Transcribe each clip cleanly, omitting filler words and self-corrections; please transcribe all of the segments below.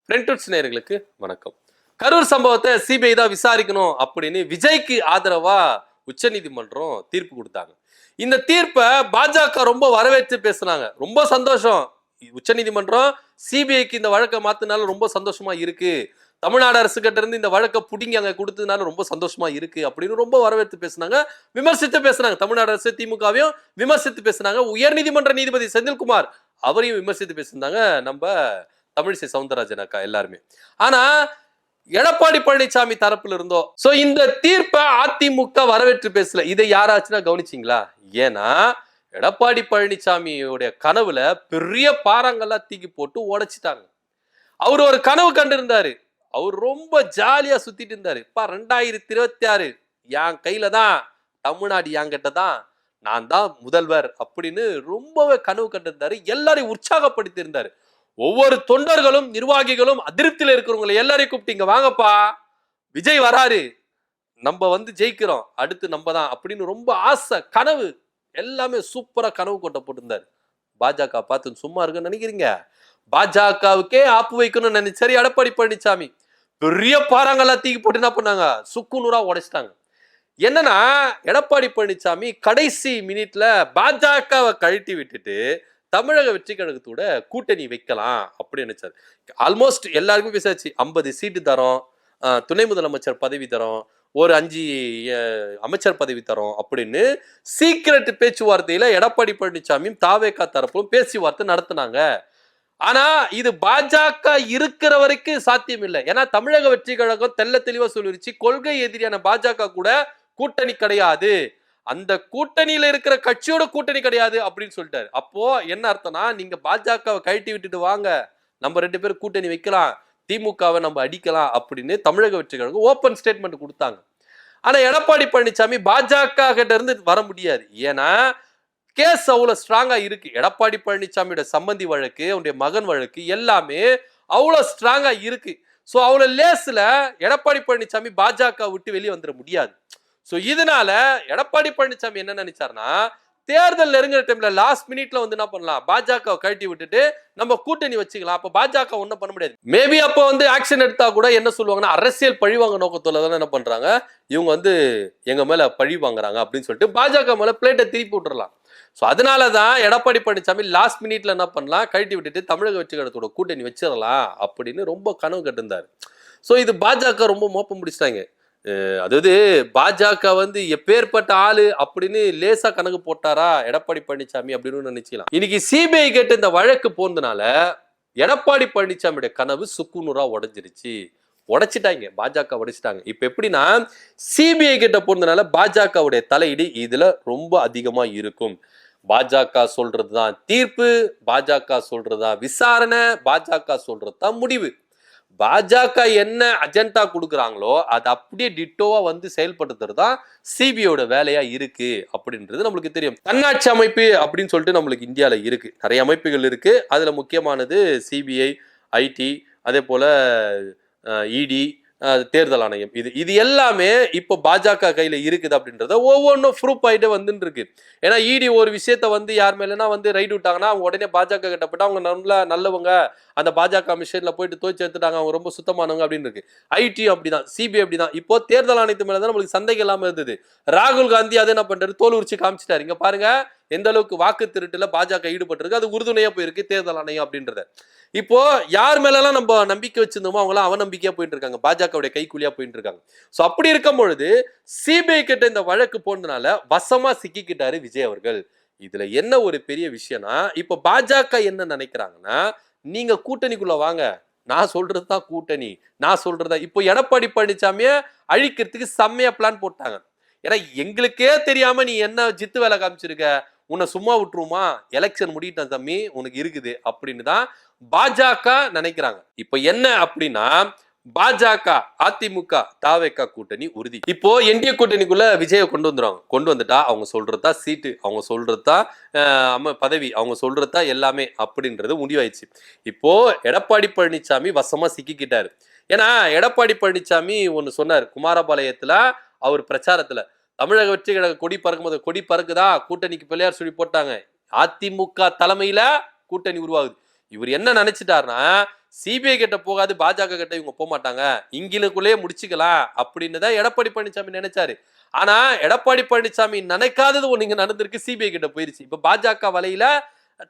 பிரிண்டட்ஸ் நேயர்களுக்கு வணக்கம். கரூர் சம்பவத்தை சிபிஐ தான் விசாரிக்கணும் அப்படின்னு விஜய்க்கு ஆதரவா உச்சநீதிமன்றம் தீர்ப்பு கொடுத்தாங்க. இந்த தீர்ப்பை பாஜக ரொம்ப வரவேற்று பேசுனாங்க. ரொம்ப சந்தோஷம். உச்சநீதிமன்றம் சிபிஐக்கு இந்த வழக்கை மாத்தினால ரொம்ப சந்தோஷமா இருக்கு. தமிழ்நாடு அரசு கிட்ட இருந்து இந்த வழக்கை புடுங்கி அங்க கொடுத்ததுனால ரொம்ப சந்தோஷமா இருக்கு அப்படின்னு ரொம்ப வரவேற்று பேசினாங்க. விமர்சித்து பேசினாங்க. தமிழ்நாடு அரசு திமுகவையும் விமர்சித்து பேசினாங்க. உயர்நீதிமன்ற நீதிபதி செந்தில்குமார் அவரையும் விமர்சித்து பேசியிருந்தாங்க நம்ம தமிழிசை சவுந்தரராஜன் அக்கா எல்லாருமே. ஆனா எடப்பாடி பழனிசாமி தரப்புல இருந்தோ இந்த தீர்ப்பை அதிமுக வரவேற்று பேசல. இதை யாராச்சுன்னா கவனிச்சிங்களா? ஏன்னா எடப்பாடி பழனிசாமியோட கனவுல பெரிய பாறாங்கெல்லாம் தூக்கி போட்டு உடைச்சிட்டாங்க. அவர் ஒரு கனவு கண்டிருந்தாரு. அவர் ரொம்ப ஜாலியா சுத்திட்டு இருந்தாரு. 2026 என் கையில தான், தமிழ்நாடு என்கிட்ட தான், நான் தான் முதல்வர் அப்படின்னு ரொம்பவே கனவு கண்டிருந்தாரு. எல்லாரையும் உற்சாகப்படுத்தி இருந்தாரு. ஒவ்வொரு தொண்டர்களும் நிர்வாகிகளும் அதிருப்தியில இருக்கிறவங்களை எல்லாரையும் கூப்பிட்டு இங்க வாங்கப்பா, விஜய் வராரு, நம்ம ஜெயிக்கிறோம், அடுத்து நம்ம தான் அப்படின்னு ரொம்ப ஆசை கனவு எல்லாமே சூப்பரா கனவு கொட்ட போட்டிருந்தாரு. பாஜக பார்த்து சும்மா இருக்குன்னு நினைக்கிறீங்க? பாஜகவுக்கே ஆப்பு வைக்கணும்னு நினைச்சாரு எடப்பாடி பழனிசாமி. பெரிய பாறாங்கெல்லாம் தூக்கி போட்டு என்ன பண்ணாங்க, சுக்கு நூறா உடைச்சிட்டாங்க. என்னன்னா எடப்பாடி பழனிசாமி கடைசி மினிட்ல பாஜகவை கழட்டி விட்டுட்டு தமிழக வெற்றி கழகத்தோட கூட்டணி வைக்கலாம் அப்படின்னு நினைச்சாரு. ஆல்மோஸ்ட் எல்லாருக்குமே பேசாச்சு. 50 சீட்டு தரோம், துணை முதலமைச்சர் பதவி தரோம், ஒரு 5 அமைச்சர் பதவி தரோம் அப்படின்னு சீக்கிரட் பேச்சுவார்த்தையில எடப்பாடி பழனிசாமியும் தாவேகா தரப்பும் பேச்சுவார்த்தை நடத்தினாங்க. ஆனா இது பாஜக இருக்கிற வரைக்கும் சாத்தியம் இல்லை. ஏன்னா தமிழக வெற்றி கழகம் தெல்ல தெளிவா சொல்லிருச்சு, கொள்கை எதிரியான பாஜக கூட கூட்டணி கிடையாது, அந்த கூட்டணியில இருக்கிற கட்சியோட கூட்டணி கிடையாது அப்படின்னு சொல்லிட்டாரு. அப்போ என்ன அர்த்தம்னா, நீங்க பாஜகவை கழட்டி விட்டுட்டு வாங்க, நம்ம 2 பேரும் கூட்டணி வைக்கலாம், திமுகவை நம்ம அடிக்கலாம் அப்படின்னு தமிழக வெற்றி கழகம் ஓப்பன் ஸ்டேட்மெண்ட் கொடுத்தாங்க. ஆனா எடப்பாடி பழனிசாமி பாஜக கிட்ட இருந்து வர முடியாது. ஏன்னா கேஸ் அவ்வளவு ஸ்ட்ராங்கா இருக்கு. எடப்பாடி பழனிசாமியோட சம்பந்தி வழக்கு, அவனுடைய மகன் வழக்கு எல்லாமே அவ்வளவு ஸ்ட்ராங்கா இருக்கு. சோ அவ்வளவு லேஸ்ல எடப்பாடி பழனிசாமி பாஜக விட்டு வெளியே வந்துட முடியாது. சோ இதனால எடப்பாடி பழனிசாமி என்ன நினைச்சாருன்னா, தேர்தல் நெருங்குற டைம்ல லாஸ்ட் மினிட்ல என்ன பண்ணலாம், பாஜக கழட்டி விட்டுட்டு நம்ம கூட்டணி வச்சுக்கலாம். அப்ப பாஜக ஒன்னும் பண்ண முடியாது. மேபி அப்ப ஆக்ஷன் எடுத்தா கூட என்ன சொல்லுவாங்கன்னா, அரசியல் பழிவாங்க நோக்கத்துல தான் என்ன பண்றாங்க, இவங்க எங்க மேல பழி வாங்குறாங்க அப்படின்னு சொல்லிட்டு பாஜக மேல பிளேட்டை திருப்பி விட்டுறலாம். ஸோ அதனாலதான் எடப்பாடி பழனிசாமி லாஸ்ட் மினிட்ல என்ன பண்ணலாம், கழட்டி விட்டுட்டு தமிழக வெற்றி கழகத்தோட கூட்டணி வச்சிடலாம் அப்படின்னு ரொம்ப கனவு கட்டிருந்தாரு. ஸோ இது பாஜக ரொம்ப மோப்பம் முடிச்சிட்டாங்க. அதாவது பாஜக எப்பேற்பட்ட ஆளு அப்படின்னு லேசா கணக்கு போட்டாரா எடப்பாடி பழனிசாமி அப்படின்னு நினைச்சுக்கலாம். இன்னைக்கு சிபிஐ கேட்டு இந்த வழக்கு போனதுனால எடப்பாடி பழனிசாமியோட கனவு சுக்குநூறா உடைஞ்சிருச்சு. உடைச்சிட்டாங்க, பாஜக உடைச்சிட்டாங்க. இப்ப எப்படின்னா, சிபிஐ கிட்ட போனதுனால பாஜகவுடைய தலையீடு இதுல ரொம்ப அதிகமா இருக்கும். பாஜக சொல்றதுதான் தீர்ப்பு, பாஜக சொல்றதுதான் விசாரணை, பாஜக சொல்றதுதான் முடிவு. பாஜக என்ன அஜெண்டா கொடுக்குறாங்களோ அது அப்படியே டிட்டோவா செயல்படுத்துறது தான் சிபிஐயோட வேலையா இருக்கு அப்படின்றது நம்மளுக்கு தெரியும். தன்னாட்சி அமைப்பு அப்படின்னு சொல்லிட்டு நம்மளுக்கு இந்தியால இருக்கு, நிறைய அமைப்புகள் இருக்கு. அதுல முக்கியமானது சிபிஐ, ஐடி, அதே போல இடி, தேர்தல் ஆணையம். இது எல்லாமே இப்போ பாஜக கையில இருக்குது அப்படின்றத ஒவ்வொன்றும் ப்ரூஃப் ஆயிட்டு வந்துட்டு இருக்கு. ஏன்னா இடி ஒரு விஷயத்த யார் மேலனா ரைடு விட்டாங்கன்னா அவங்க உடனே பாஜக கிட்ட போயிட்டு அவங்க நல்லவங்க, அந்த பாஜக மிஷன்ல போயிட்டு தோய்ச்சி எடுத்துட்டாங்க, அவங்க ரொம்ப சுத்தமானவங்க அப்படின்னு இருக்கு. ஐடி அப்படிதான், சிபிஐ அப்படிதான். இப்போ தேர்தல் ஆணையத்து மேலதான் நம்மளுக்கு சந்தேகம் இல்லாம இருந்தது. ராகுல் காந்தி அதை என்ன பண்றாரு, தோல் உரிச்சு காமிச்சிட்டாரு. இங்க பாருங்க எந்த அளவுக்கு வாக்கு திருட்டுல பாஜக ஈடுபட்டு இருக்கு, அது உறுதுணையா போயிருக்கு தேர்தல் ஆணையம் அப்படின்றத. இப்போ யார் மேலாம் நம்ம நம்பிக்கை வச்சிருந்தோமோ அவங்களாம் அவநம்பிக்கையா போயிட்டு இருக்காங்க, பாஜகவுடைய கைக்கூலியா போயிட்டு இருக்காங்க. சோ அப்படி இருக்கும் பொழுது சிபிஐ கிட்ட இந்த வழக்கு போனதுனால வசமா சிக்கிக்கிட்டாரு விஜய் அவர்கள். இதுல என்ன ஒரு பெரிய விஷயம்னா, இப்ப பாஜக என்ன நினைக்கிறாங்கன்னா, நீங்க கூட்டணிக்குள்ள வாங்க, நான் சொல்றதுதான் கூட்டணி, நான் சொல்றதா. இப்போ எடப்பாடி பழனிசாமிய அழிக்கிறதுக்கு செம்மையா பிளான் போட்டாங்க. ஏன்னா எங்களுக்கே தெரியாம நீ என்ன ஜித்து வேலை காமிச்சிருக்க, உன்னை சும்மா விட்டுருமா, எலெக்ஷன் முடியிட்டான் தம்பி, உனக்கு இருக்குது அப்படின்னு தான் பாஜக நினைக்கிறாங்க. இப்ப என்ன அப்படின்னா, பாஜக அதிமுக தாவேகா கூட்டணி உறுதி. இப்போ என்டிஏ கூட்டணிக்குள்ள விஜயை கொண்டு வந்துருவாங்க. கொண்டு வந்துட்டா அவங்க சொல்றதா சீட்டு, அவங்க சொல்றதா பதவி, அவங்க பிரச்சனை எல்லாமே அப்படின்றது முடிவாயிடுச்சு. இப்போ எடப்பாடி பழனிசாமி வசமா சிக்கிக்கிட்டாரு. ஏன்னா எடப்பாடி பழனிசாமி ஒன்னு சொன்னார் குமாரபாளையத்துல, அவர் பிரச்சாரத்துல தமிழக வெற்றி கழக கொடி பறக்கும் போது, கொடி பறக்குதா கூட்டணிக்கு பிள்ளையார் சொல்லி போட்டாங்க, அதிமுக தலைமையில கூட்டணி உருவாகுது. இவர் என்ன நினைச்சிட்டாருன்னா சிபிஐ கிட்ட போகாது, பாஜக கிட்ட இவங்க போக மாட்டாங்க, இங்கிலுக்குள்ளேயே முடிச்சுக்கலாம் அப்படின்னு தான் எடப்பாடி பழனிசாமி நினைச்சாரு. ஆனா எடப்பாடி பழனிசாமி நினைக்காதது ஒண்ணு இங்க நடந்திருக்கு, சிபிஐ கிட்ட போயிருச்சு. இப்ப பாஜக வலையில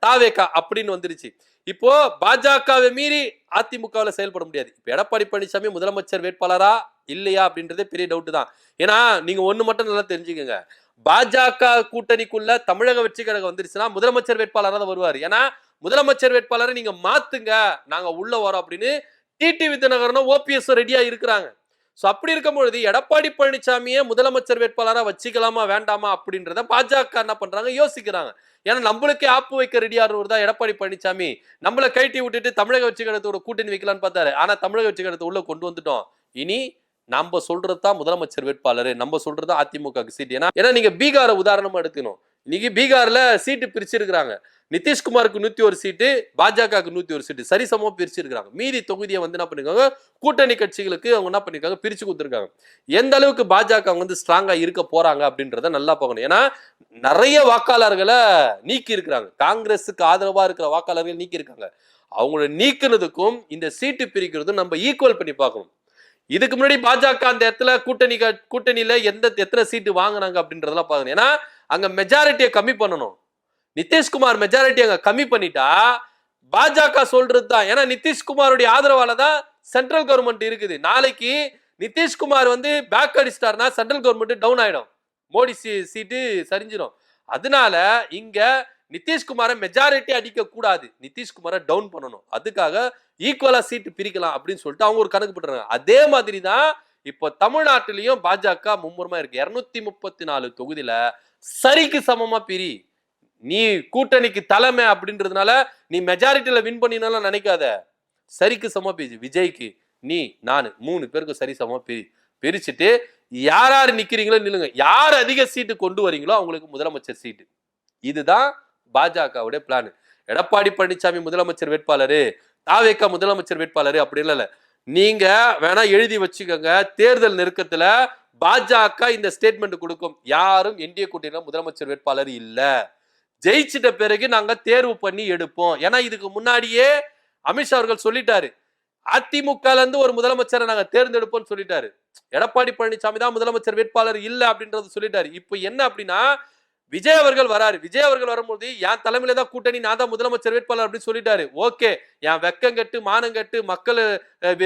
தாவேகா அப்படின்னு வந்துருச்சு. இப்போ பாஜகவை மீறி அதிமுகவுல செயல்பட முடியாது. இப்ப எடப்பாடி பழனிசாமி முதலமைச்சர் வேட்பாளரா இல்லையா அப்படின்றதே பெரிய டவுட் தான். ஏன்னா நீங்க ஒண்ணு மட்டும் நல்லா தெரிஞ்சுக்கங்க, பாஜக கூட்டணிக்குள்ள தமிழக வெற்றி கழகம் வந்துருச்சுன்னா முதலமைச்சர் வேட்பாளராக தான் வருவார். ஏன்னா முதலமைச்சர் வேட்பாளரை நீங்க மாத்துங்க, நாங்க உள்ள வரோம் அப்படின்னு டிடிவி தினகரனும் ஓபிஎஸ் ரெடியா இருக்கிறாங்க. சோ அப்படி இருக்கும்பொழுது எடப்பாடி பழனிசாமியே முதலமைச்சர் வேட்பாளரா வச்சுக்கலாமா வேண்டாமா அப்படின்றத பாஜக என்ன பண்றாங்க யோசிக்கிறாங்க. ஏன்னா நம்மளுக்கே ஆப்பு வைக்க ரெடியானவர் தான் எடப்பாடி பழனிசாமி. நம்மளை கைட்டி விட்டுட்டு தமிழக வெற்றி கழகத்தோட கூட்டணி வைக்கலான்னு பார்த்தாரு. ஆனா தமிழக வெற்றி கழகத்தை உள்ள கொண்டு வந்துட்டோம். இனி நம்ம சொல்றதுதான் முதலமைச்சர் வேட்பாளர், நம்ம சொல்றது அதிமுக சீட். ஏன்னா நீங்க பீகார உதாரணமா எடுக்கணும். இன்னைக்கு பீகார்ல சீட்டு பிரிச்சிருக்கிறாங்க. நிதிஷ்குமாருக்கு 101 சீட்டு, பாஜகவுக்கு 101 சீட்டு சரிசமமா பிரிச்சிருக்காங்க. மீதி தொகுதியை வந்து என்ன பண்ணிருக்காங்க, கூட்டணி கட்சிகளுக்கு அவங்க என்ன பண்ணிருக்காங்க, பிரிச்சு கொடுத்துருக்காங்க. எந்த அளவுக்கு பாஜக வந்து ஸ்ட்ராங்கா இருக்க போறாங்க அப்படின்றத நல்லா பார்க்கணும். ஏன்னா நிறைய வாக்காளர்களை நீக்கி இருக்கிறாங்க, காங்கிரஸுக்கு ஆதரவா இருக்கிற வாக்காளர்கள் நீக்கி இருக்காங்க. அவங்கள நீக்குறதுக்கும் இந்த சீட்டு பிரிக்கிறதும் நம்ம ஈக்குவல் பண்ணி பார்க்கணும். இதுக்கு முன்னாடி பாஜக அந்த இடத்துல கூட்டணியில எத்தனை சீட்டு வாங்கினாங்க அப்படின்றதெல்லாம் பாக்கணும். ஏன்னா அங்க மெஜாரிட்டியை கம்மி பண்ணணும். நிதிஷ்குமார் மெஜாரிட்டி அங்க கம்மி பண்ணிட்டா பாஜக சொல்றது தான். ஏன்னா நிதிஷ்குமாருடைய ஆதரவால தான் சென்ட்ரல் கவர்மெண்ட் இருக்குது. நாளைக்கு நிதிஷ்குமார் வந்து பேக் அடிச்சிட்டாருன்னா சென்ட்ரல் கவர்மெண்ட் டவுன் ஆயிடும், மோடி சீட்டு சரிஞ்சிடும். அதனால இங்க நிதிஷ்குமாரை மெஜாரிட்டி அடிக்க கூடாது, நிதிஷ்குமாரை டவுன் பண்ணணும். அதுக்காக ஈக்குவலா சீட்டு பிரிக்கலாம் அப்படின்னு சொல்லிட்டு அவங்க ஒரு கணக்கு போட்டுறாங்க. அதே மாதிரி தான் இப்போ தமிழ்நாட்டிலையும் பாஜக மும்முரமா இருக்கு. 234 தொகுதியில சரிக்கு சமமா பிரி. நீ கூட்டணிக்கு தலைமை அப்படின்றதுனால நீ மெஜாரிட்டியில வின் பண்ணினாலும் நினைக்காத, சரிக்கு சமமா பிரி. விஜய்க்கு நீ நான் 3 பேருக்கு சரி சமமா பிரிச்சுட்டு யார் யார் நிக்கிறீங்களோ நில்லுங்க, யார் அதிக சீட்டு கொண்டு வரீங்களோ அவங்களுக்கு முதலமைச்சர் சீட்டு. இதுதான் பாஜகவுடைய பிளான். எடப்பாடி பழனிசாமி முதலமைச்சர் வேட்பாளரு, தாவேகா முதலமைச்சர் வேட்பாளரு அப்படி இல்ல. நீங்க வேணா எழுதி வச்சுக்கோங்க, தேர்தல் நெருக்கத்துல பாஜக இந்த ஸ்டேட்மெண்ட் கொடுக்கும், யாரும் என்டிஏ கூட்டணியில முதலமைச்சர் வேட்பாளர் இல்ல, ஜெயிச்சிட்ட பிறகு நாங்க தேர்வு பண்ணி எடுப்போம். ஏன்னா இதுக்கு முன்னாடியே அமித்ஷா அவர்கள் சொல்லிட்டாரு, அதிமுக இருந்து ஒரு முதலமைச்சரை நாங்க தேர்ந்தெடுப்போம் சொல்லிட்டாரு. எடப்பாடி பழனிசாமி தான் முதலமைச்சர் வேட்பாளர் இல்ல அப்படின்றது சொல்லிட்டாரு. இப்ப என்ன அப்படின்னா விஜய் அவர்கள் வராரு. விஜய் அவர்கள் வரும்போது என் தலைமையில தான் கூட்டணி, நான் தான் முதலமைச்சர் வேட்பாளர் அப்படின்னு சொல்லிட்டாரு. ஓகே, என் வெக்கம் கட்டு மானம் கட்டு மக்கள்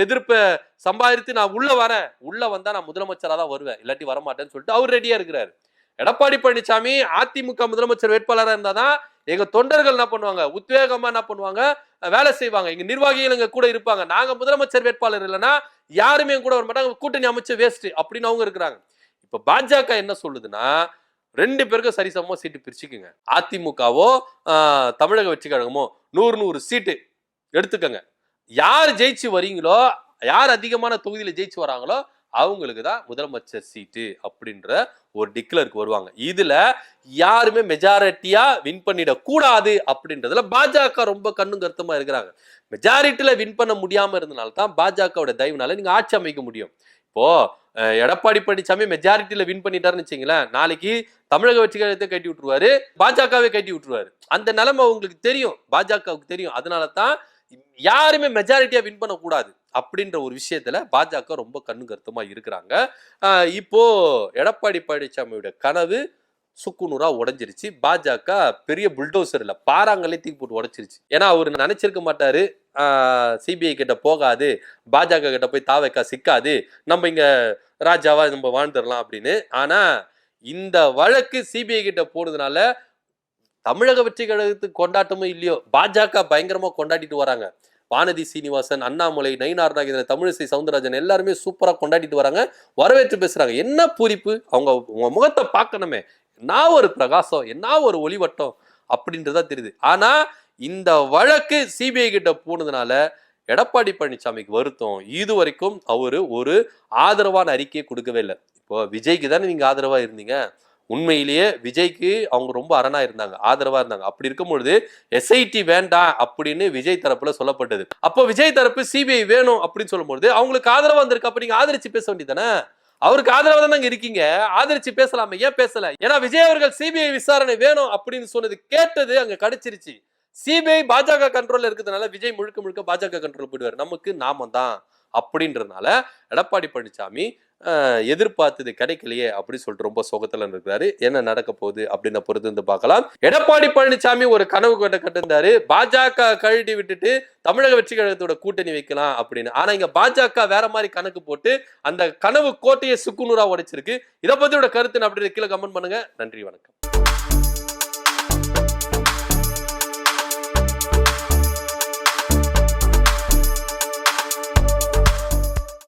எதிர்ப்பை சம்பாதித்து நான் உள்ள வரேன், உள்ள வந்தா நான் முதலமைச்சரா தான் வருவேன், இல்லாட்டி வரமாட்டேன்னு சொல்லிட்டு அவர் ரெடியா இருக்கிறாரு. எடப்பாடி பழனிசாமி அதிமுக முதலமைச்சர் வேட்பாளராக இருந்தாதான் எங்க தொண்டர்கள் என்ன பண்ணுவாங்க, உத்வேகமா என்ன பண்ணுவாங்க, வேலை செய்வாங்க, எங்க நிர்வாகிகள் எங்க கூட இருப்பாங்க. நாங்க முதலமைச்சர் வேட்பாளர் இல்லைன்னா யாருமே கூட வர மாட்டாங்க, கூட்டணி அமைச்சு வேஸ்ட் அப்படின்னு அவங்க இருக்கிறாங்க. இப்ப பாஜக என்ன சொல்லுதுன்னா 2 பேருக்கும் சரிசமமா சீட்டு பிரிச்சுக்குங்க. அதிமுகவோ தமிழக வெற்றி கழகமோ 100 சீட்டு எடுத்துக்கங்க. யார் ஜெயிச்சு வரீங்களோ, யார் அதிகமான தொகுதியில ஜெயிச்சு வராங்களோ அவங்களுக்கு தான் முதலமைச்சர் சீட்டு அப்படின்ற ஒரு டிக்ளருக்கு வருவாங்க. இதுல யாருமே மெஜாரிட்டியா வின் பண்ணிட கூடாது அப்படின்றதுல பாஜக ரொம்ப கண்ணும் கருத்துமா இருக்கிறாங்க. மெஜாரிட்டியில வின் பண்ண முடியாம இருந்தனால தான் பாஜகவோட தயவுனால நீங்க ஆட்சி அமைக்க முடியும். இப்போ எடப்பாடி பழனிசாமி மெஜாரிட்டியில வின் பண்ணிட்டாருன்னு வச்சுங்களேன், நாளைக்கு தமிழக வெற்றி கழகத்தை கட்டி விட்டுருவாரு, பாஜகவே கட்டி விட்டுருவாரு. அந்த நிலைமை உங்களுக்கு தெரியும், பாஜகவுக்கு தெரியும். அதனால தான் யாருமே மெஜாரிட்டியா வின் பண்ண கூடாது அப்படின்ற ஒரு விஷயத்துல பாஜக ரொம்ப கண்ணு கருத்துமா இருக்கிறாங்க. இப்போ எடப்பாடி பழனிசாமியோட கனவு சுக்குநூறா உடைஞ்சிருச்சு. பாஜக பெரிய புல்டோசர் இல்ல, பாறாங்களே தூக்கி போட்டு உடைச்சிருச்சு. ஏன்னா அவர் நினைச்சிருக்க மாட்டாரு சிபிஐ கிட்ட போகாது, பாஜக கிட்ட போய் தாவேகா சிக்காது, நம்ம இங்க ராஜாவா நம்ம வாழ்ந்துடலாம் அப்படின்னு. ஆனா இந்த வழக்கு சிபிஐ கிட்ட போனதுனால தமிழக வெற்றி கழகத்துக்கு கொண்டாட்டமும் இல்லையோ, பாஜக பயங்கரமா கொண்டாடிட்டு வராங்க. வானதி சீனிவாசன், அண்ணாமலை, நயினார் நாகேந்திரன், தமிழிசை சவுந்தரராஜன் எல்லாருமே சூப்பரா கொண்டாடிட்டு வராங்க, வரவேற்று பேசுறாங்க. என்ன பூரிப்பு, அவங்க முகத்தை பார்க்கணுமே, என்ன ஒரு பிரகாசம், என்ன ஒரு ஒளிவட்டம் அப்படின்றதா தெரியுது. ஆனா இந்த வழக்கு சிபிஐ கிட்ட போனதுனால எடப்பாடி பழனிசாமிக்கு வருத்தம். இது வரைக்கும் அவரு ஒரு ஆதரவான அறிக்கையை கொடுக்கவே இல்லை. இப்போ விஜய்க்கு தானே நீங்க ஆதரவா இருந்தீங்க, உண்மையிலேயே விஜய்க்கு அவங்க ரொம்ப அரணா இருந்தாங்க, ஆதரவா இருந்தாங்க. அப்படி இருக்கும்பொழுது எஸ்ஐடி வேண்டாம் அப்படின்னு விஜய் தரப்புல சொல்லப்பட்டது. அப்போ விஜய் தரப்பு சிபிஐ வேணும் அப்படின்னு சொல்லும்போது அவங்களுக்கு ஆதரவா இருந்திருக்கு. அப்ப நீங்க ஆதரிச்சு பேச வேண்டியதானே, அவருக்கு ஆதரவா தானே இருக்கீங்க, ஆதரிச்சு பேசலாமே, ஏன் பேசல? ஏன்னா விஜய் அவர்கள் சிபிஐ விசாரணை வேணும் அப்படின்னு சொன்னது கேட்டது அங்க கிடைச்சிருச்சு. சிபிஐ பாஜக கண்ட்ரோல்ல இருக்கிறதுனால விஜய் முழுக்க முழுக்க பாஜக கண்ட்ரோல் போயிடுவார், நமக்கு நாம தான் அப்படின்றதுனால எடப்பாடி பழனிசாமி எதிர்பார்த்தது கிடைக்கலையே அப்படின்னு சொல்லிட்டு ரொம்ப சோகத்துல இருக்கிறாரு. என்ன நடக்க போகுது அப்படின்னு பொறுத்து வந்து பார்க்கலாம். எடப்பாடி பழனிசாமி ஒரு கனவு கட்டிருந்தாரு, பாஜக கழட்டி விட்டுட்டு தமிழக வெற்றி கழகத்தோட கூட்டணி வைக்கலாம் அப்படின்னு. ஆனா இங்க பாஜக வேற மாதிரி கணக்கு போட்டு அந்த கனவு கோட்டையை சுக்குநூறா உடைச்சிருக்கு. இதை பத்தியோட கருத்து அப்படின்னு கீழே கமெண்ட் பண்ணுங்க. நன்றி, வணக்கம்.